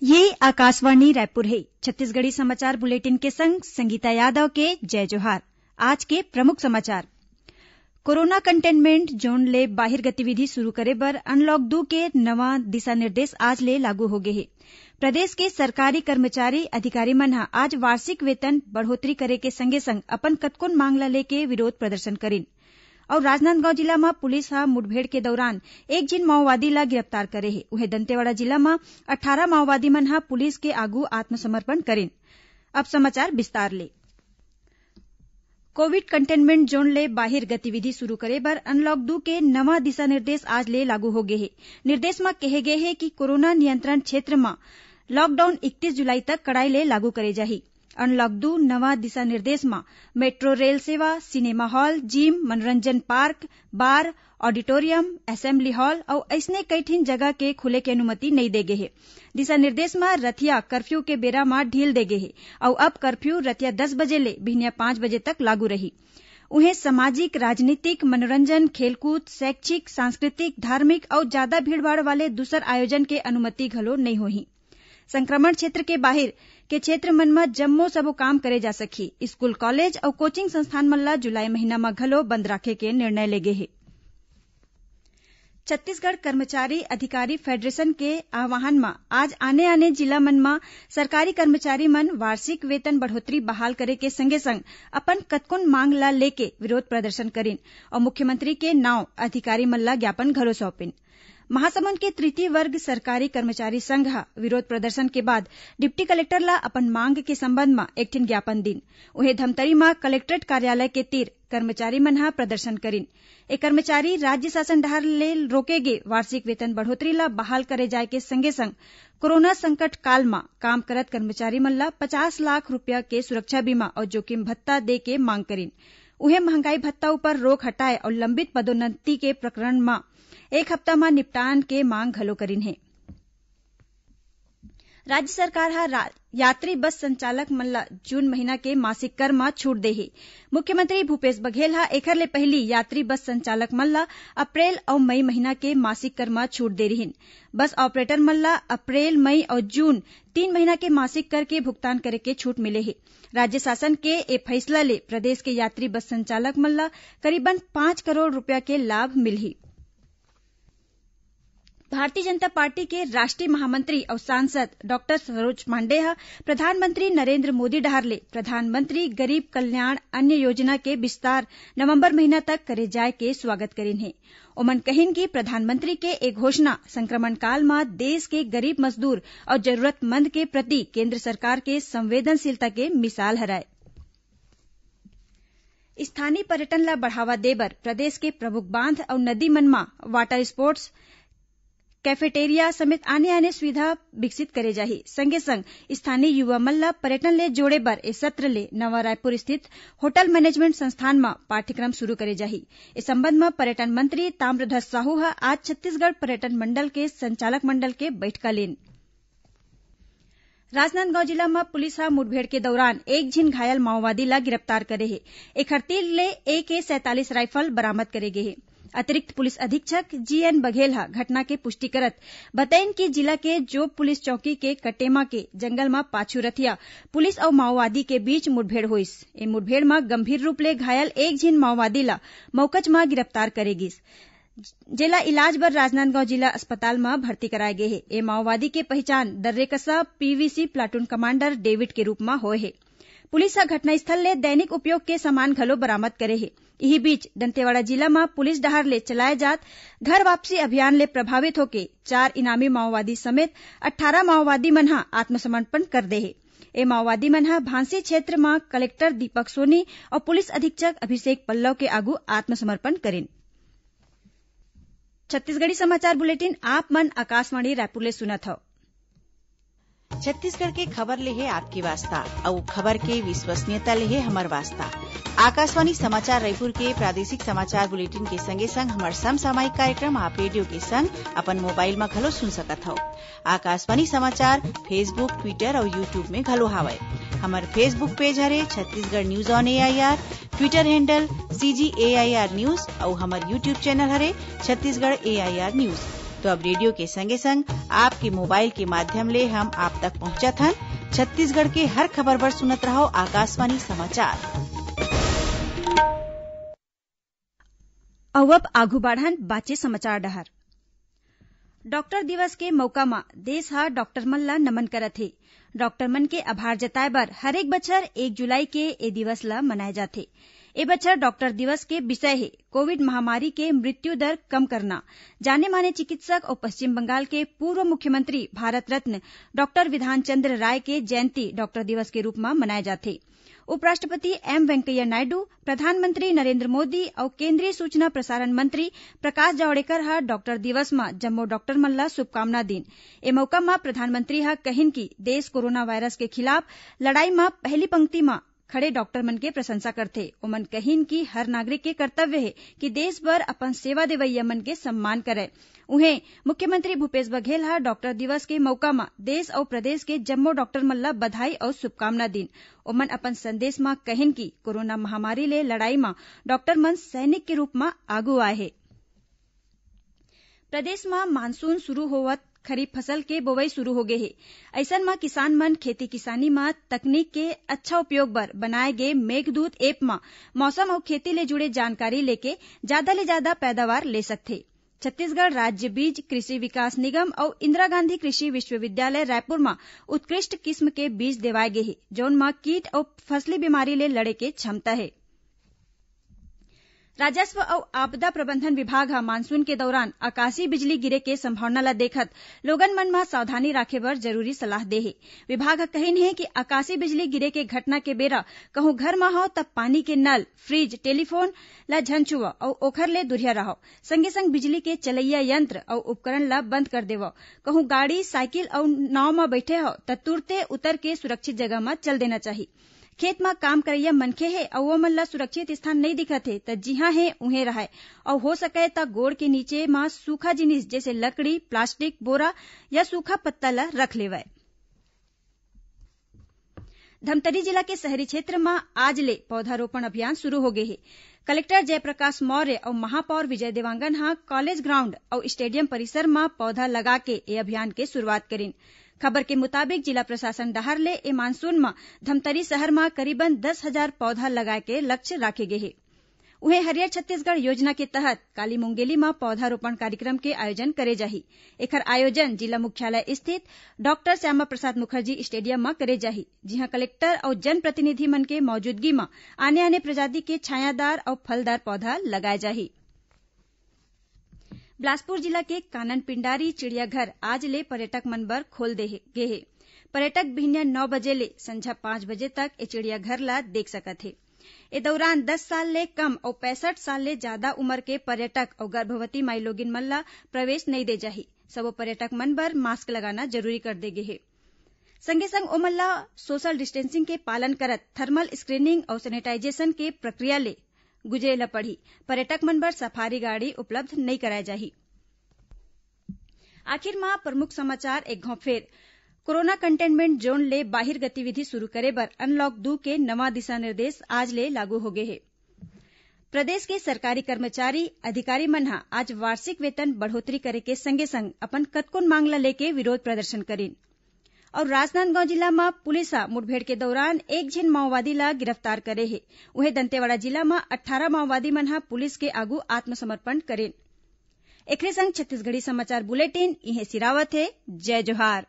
ये आकाशवाणी रायपुर है। छत्तीसगढ़ी समाचार बुलेटिन के संग संगीता यादव के जय जोहार। आज के प्रमुख समाचार। कोरोना कंटेनमेंट जोन ले बाहिर गतिविधि शुरू करे बर अनलॉक 2 के नवा दिशा निर्देश आज ले लागू हो गए हैं। प्रदेश के सरकारी कर्मचारी अधिकारी मन ह आज वार्षिक वेतन बढ़ोतरी करे के संगे संग अपन कतकोन मांग ल लेके विरोध प्रदर्शन करिन। और राजनांदगांव जिला में पुलिस हा मुठभेड़ के दौरान एक जिन माओवादी ला गिरफ्तार करे है। उहे दंतेवाड़ा जिला में 18 माओवादी मन हा पुलिस के आगू आत्मसमर्पण करिन। अब समाचार विस्तार ले। कोविड कंटेनमेंट जोन ले बाहिर गतिविधि शुरू करे बर अनलॉक 2 के नवा दिशा निर्देश आज ले लागू हो गए हैं। निर्देश में कहे गए है कि कोरोना नियंत्रण क्षेत्र में लॉकडाउन 31 जुलाई तक कड़ाई ले लागू करे जाही। अनलॉक 2 नवा दिशा निर्देश में मेट्रो रेल सेवा, सिनेमा हॉल, जिम, मनोरंजन पार्क, बार, ऑडिटोरियम, असेंबली हॉल और ऐसने कई ठिन जगह के खुले के अनुमति नहीं दे गए है। दिशा निर्देश में रतिया कर्फ्यू के बेरा में ढील दे गए है और अब कर्फ्यू रतिया 10 बजे ले भिनिया 5 बजे तक लागू रही। उन्हें सामाजिक, राजनीतिक, मनोरंजन, खेलकूद, शैक्षिक, सांस्कृतिक, धार्मिक और ज्यादा भीड़भाड़ वाले दूसर आयोजन के अनुमति घलो नहीं होही। संक्रमण क्षेत्र के बाहर के क्षेत्र मन में जम्मो सबो काम करे जा सकी। स्कूल, कॉलेज और कोचिंग संस्थान मन ला जुलाई महीना में घलो बंद राखे के निर्णय ले गए है। छत्तीसगढ़ कर्मचारी अधिकारी फेडरेशन के आह्वान में आज आने जिला मन में सरकारी कर्मचारी मन वार्षिक वेतन बढ़ोतरी बहाल करे के संगे संग अपन कतकोन मांग ला लेके विरोध प्रदर्शन करिन और मुख्यमंत्री के नाव अधिकारी मन ला ज्ञापन घलो सौंपिन। महासमुंद के तृतीय वर्ग सरकारी कर्मचारी संघ विरोध प्रदर्शन के बाद डिप्टी कलेक्टर ला अपन मांग के संबंध में एक ठिन ज्ञापन दिन। उन्हें धमतरी में कलेक्ट्रेट कार्यालय के तीर कर्मचारी मन हा प्रदर्शन करिन। एक कर्मचारी राज्य शासन डहर ले रोके गे वार्षिक वेतन बढ़ोतरी ला बहाल करे जाए के संगे संग कोरोना संकट काल में काम करत कर्मचारी मन ला 50 लाख रुपया के सुरक्षा बीमा और जोखिम भत्ता दे के मांग करिन। उन्हें महंगाई भत्ता ऊपर रोक हटाए और लंबित पदोन्नति के प्रकरण में एक हफ्ता में निपटान के मांग घलो करिन है। राज्य सरकार हा यात्री बस संचालक मन ला जून महीना के मासिक कर में छूट दे है। मुख्यमंत्री भूपेश बघेल हा एखर ले पहली यात्री बस संचालक मन ला अप्रैल और मई महीना के मासिक कर में छूट दे रही। बस ऑपरेटर मन ला अप्रैल, मई और जून 3 महीना के मासिक कर के भुगतान करे के छूट मिले है। राज्य शासन के ए फैसला ले प्रदेश के यात्री बस संचालक मन ला करीबन 5 करोड़ रुपया के लाभ मिलही। भारतीय जनता पार्टी के राष्ट्रीय महामंत्री और सांसद डॉक्टर सरोज पांडे प्रधानमंत्री नरेंद्र मोदी डहर ले प्रधानमंत्री गरीब कल्याण अन्न योजना के विस्तार नवंबर महीना तक करे जाए के स्वागत करिन है। ओमन कहिन कि प्रधानमंत्री के एक घोषणा संक्रमण काल में देश के गरीब मजदूर और जरूरतमंद के प्रति केंद्र सरकार के संवेदनशीलता के मिसाल हराए। स्थानीय पर्यटन ला बढ़ावा देबर प्रदेश के प्रमुख बांध और नदी मन में वाटर स्पोर्ट्स, कैफेटेरिया समेत आने सुविधा विकसित करे जाही। संगे संग स्थानीय युवा मन ला पर्यटन ले जोड़े बर इस सत्र ले नवा रायपुर स्थित होटल मैनेजमेंट संस्थान में पाठ्यक्रम शुरू करे जाही। इस संबंध में पर्यटन मंत्री ताम्रध्वज साहू आज छत्तीसगढ़ पर्यटन मंडल के संचालक मंडल के बैठका लेन। राजनांदगांव जिला में पुलिस हा मुठभेड़ के दौरान एक झिन घायल माओवादी ला गिरफ्तार करे है। एखर तीर ले AK-47 राइफल बरामद करे गे है। अतिरिक्त पुलिस अधीक्षक GN बघेल घटना के पुष्टि करत बताइन कि जिला के जोब पुलिस चौकी के कटेमा के जंगल में पाछू रथिया पुलिस और माओवादी के बीच मुठभेड़ होइस। ए मुठभेड़ में गंभीर रूप ले घायल एक झिन माओवादी ला मौकच में गिरफ्तार करे गिस, जेला इलाज बर राजनांदगांव जिला अस्पताल में भर्ती कराए गए है। ए माओवादी के पहचान दर्रेकसा PVC प्लाटून कमांडर डेविड के रूप में होए है। पुलिस घटनास्थल ले दैनिक उपयोग के सामान घलो बरामद करे है। यही बीच दंतेवाड़ा जिला में पुलिस डहर ले चलाए जात घर वापसी अभियान ले प्रभावित होके 4 इनामी माओवादी समेत 18 माओवादी मन आत्मसमर्पण कर दे है। ए माओवादी मन भांसी क्षेत्र में कलेक्टर दीपक सोनी और पुलिस अधीक्षक अभिषेक पल्लव के आगू आत्मसमर्पण करेन। छत्तीसगढ़ी समाचार बुलेटिन आप मन आकाशवाणी रायपुर ले सुनत हव। छत्तीसगढ़ के खबर ले है आपकी वास्ता और खबर के विश्वसनीयता ले है हमर वास्ता। आकाशवाणी समाचार रायपुर के प्रादेशिक समाचार बुलेटिन के संगे संग हमार समसामयिक कार्यक्रम आप रेडियो के संग अपन मोबाइल में घलो सुन सकत हव। आकाशवाणी समाचार फेसबुक, ट्विटर और यूट्यूब में घलो हावय। हमार फेसबुक पेज हरे Chhattisgarh news on AIR, Twitter handle CGAIR news और हमार यूट्यूब चैनल हरे छत्तीसगढ़ AIR न्यूज। तो अब रेडियो के संगे संग आपके मोबाइल के माध्यम ले हम आप तक पहुंचत हन। छत्तीसगढ़ के हर खबर पर सुनत रहो आकाशवाणी समाचार। अब आघु बाढ़न बाचे समाचार डहर। डॉक्टर दिवस के मौका म देश ह डॉक्टर मन ल नमन करत हे। डॉक्टर मन के आभार जताए बर हरेक बछर 1 जुलाई के ए दिवस ल मनाए जाथे। ए बछर डॉक्टर दिवस के विषय हे कोविड महामारी के मृत्यु दर कम करना। जाने माने चिकित्सक और पश्चिम बंगाल के पूर्व मुख्यमंत्री भारत रत्न डॉक्टर विधान चंद्र राय के जयंती डॉक्टर दिवस के रूप म मनाए जाथे। उपराष्ट्रपति एम वेंकैया नायडू, प्रधानमंत्री नरेंद्र मोदी और केंद्रीय सूचना प्रसारण मंत्री प्रकाश जावड़ेकर ह डॉक्टर दिवस म जम्मो डॉक्टर मन ल शुभकामना दिन। ए मौका म प्रधानमंत्री ह कहिन कि देश कोरोना वायरस के खिलाफ लड़ाई म पहली पंक्ति म खड़े डॉक्टर मन के प्रशंसा करथे। ओमन कहिन कि हर नागरिक के कर्तव्य हे कि देश भर अपन सेवा देवइया मन के सम्मान करय। उहें मुख्यमंत्री भूपेश बघेल ह डॉक्टर दिवस के मौका म देश और प्रदेश के जम्मो डॉक्टर मन ल बधाई और शुभकामना दिन। ओमन अपन संदेश म कहिन कि कोरोना महामारी ले लड़ाई म डॉक्टर मन सैनिक के रूप म आगू आए हे। प्रदेश म मानसून शुरू होवत खरीफ फसल के बोवई शुरू हो गे हे। अइसन म किसान मन खेती किसानी म तकनीक के अच्छा उपयोग बर बनाए गे मेघदूत ऐप म मौसम अउ खेती ले जुड़े जानकारी लेके जादा ले जादा पैदावार ले सकथे। छत्तीसगढ़ राज्य बीज कृषि विकास निगम और इंदिरा गांधी कृषि विश्वविद्यालय रायपुर म उत्कृष्ट किस्म के बीज देवाए गे हे, जौन म कीट और फसली बीमारी ले लड़े के क्षमता हे। राजस्व और आपदा प्रबंधन विभाग ह मानसून के दौरान आकाशीय बिजली गिरे के संभावना ल देखत लोगन मन म सावधानी राखे बर जरूरी सलाह दे हे। विभाग ह कहिन हे कि आकाशीय बिजली गिरे के घटना के बेरा कहूं घर म हो तब पानी के नल, फ्रिज, टेलीफोन ल झन छुआ और ओखर ले दुरिया रहो। संगे संग बिजली के चलैया यंत्र और उपकरण ल बंद कर देव। कहूं गाड़ी, साइकिल और नाव म बैठे हो त तुरते उतर के सुरक्षित जगह म चल देना चाही। खेत म काम करइया मनखे हे अउ ओमन ल सुरक्षित स्थान नहीं दिखत हे त जिहां हे उहें रहय और हो सके त गोड़ के नीचे म सूखा जिनिस जैसे लकड़ी, प्लास्टिक, बोरा या सूखा पत्ता ल रख लेवय। धमतरी जिला के शहरी क्षेत्र में आज ले पौधारोपण अभियान शुरू हो गए हे। कलेक्टर जयप्रकाश मौर्य और महापौर विजय देवांगन ह कॉलेज ग्राउंड और स्टेडियम परिसर में पौधा लगा के ए अभियान के शुरुआत करिन। खबर के मुताबिक जिला प्रशासन डहर ले ए मानसून में धमतरी शहर में करीबन 10,000 पौधा लगाए के लक्ष्य राखे गे हे। उहें हरियर छत्तीसगढ़ योजना के तहत काली मुंगेली में पौधारोपण कार्यक्रम के आयोजन करे जाही। एकर आयोजन जिला मुख्यालय स्थित डॉक्टर श्यामा प्रसाद मुखर्जी स्टेडियम में करे जाही, जिहां कलेक्टर और जनप्रतिनिधि मन के मौजूदगी में आने आने प्रजाति के छायादार और फलदार पौधा लगाए जाही। बिलासपुर जिला के कानन पिंडारी चिड़ियाघर आज ले पर्यटक मन बर खोल दे गे हे। पर्यटक बिहनिया 9 बजे ले संझा 5 बजे तक ए चिड़ियाघर ला देख सकत हे। ए दौरान 10 साल ले कम और 65 साल ले ज्यादा उम्र के पर्यटक और गर्भवती माई लोगिन मन ला प्रवेश नहीं दे जाही। सबो पर्यटक मन बर मास्क लगाना जरूरी कर दे गे हे। संगे संग ओमन ला सोशल डिस्टेंसिंग के पालन करत थर्मल स्क्रीनिंग और सैनिटाइजेशन के प्रक्रिया ले गुजरे ल पड़ी। पर्यटक मन बर सफारी गाड़ी उपलब्ध नहीं कराए जाही। आखिर में प्रमुख समाचार एक घौं फेर। कोरोना कंटेनमेंट जोन ले बाहिर गतिविधि शुरू करे बर अनलॉक 2 के नवा दिशा निर्देश आज ले लागू हो गए हे। प्रदेश के सरकारी कर्मचारी अधिकारी मन ह आज वार्षिक वेतन बढ़ोतरी करे के संगे संग अपन कतकोन मांग ल लेके विरोध प्रदर्शन करिन। और राजनांदगांव जिला में पुलिस ह मुठभेड़ के दौरान एक झन माओवादी ला गिरफ्तार करे हे। उहें दंतेवाड़ा जिला में 18 माओवादी मन ह पुलिस के आगू आत्मसमर्पण करेन। एकरे संग छत्तीसगढ़ी समाचार बुलेटिन इहें सिरावत हे। जय जोहार।